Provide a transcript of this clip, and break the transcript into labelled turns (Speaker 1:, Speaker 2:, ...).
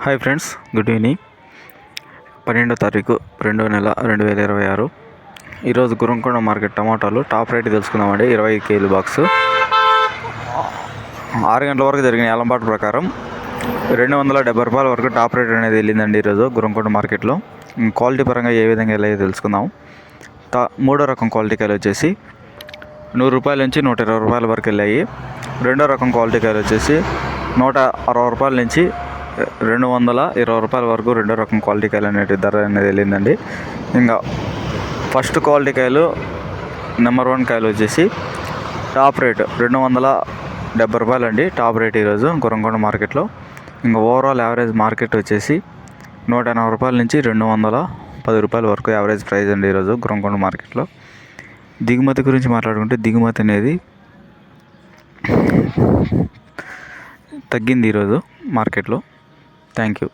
Speaker 1: Hi friends, good evening. 12వ తారీఖు 2వ నెల 2026. ఈరోజు గురంకొండ మార్కెట్ టమాటాలు టాప్ రేట్ తెలుసుకుందామండి. 20 కేజీల బాక్సు 6 గంటల వరకు జరిగిన ఏలంపాటు ప్రకారం 270 రూపాయల వరకు టాప్ రేట్ అనేది వెళ్ళిందండి ఈరోజు గురంకొండ మార్కెట్లో. క్వాలిటీ పరంగా ఏ విధంగా వెళ్ళాయో తెలుసుకుందాం. మూడో రకం క్వాలిటీ కాయలు వచ్చేసి 100 రూపాయల నుంచి 120 రూపాయల వరకు వెళ్ళాయి. రెండో రకం క్వాలిటీ కాయలు వచ్చేసి 160 రూపాయల నుంచి 220 రూపాయల వరకు రెండో రకం క్వాలిటీ కాయలు అనేటి ధర అనేది వెళ్ళిందండి. ఇంకా ఫస్ట్ క్వాలిటీ కాయలు నెంబర్ 1 కాయలు వచ్చేసి టాప్ రేట్ 270 రూపాయలు అండి. టాప్ రేట్ ఈరోజు గురంకొండ మార్కెట్లో. ఇంకా ఓవరాల్ యావరేజ్ మార్కెట్ వచ్చేసి 180 రూపాయల నుంచి 210 రూపాయల వరకు యావరేజ్ ప్రైస్ అండి ఈరోజు గురంకొండ మార్కెట్లో. దిగుమతి గురించి మాట్లాడుకుంటే దిగుమతి అనేది తగ్గింది ఈరోజు మార్కెట్లో. Thank you.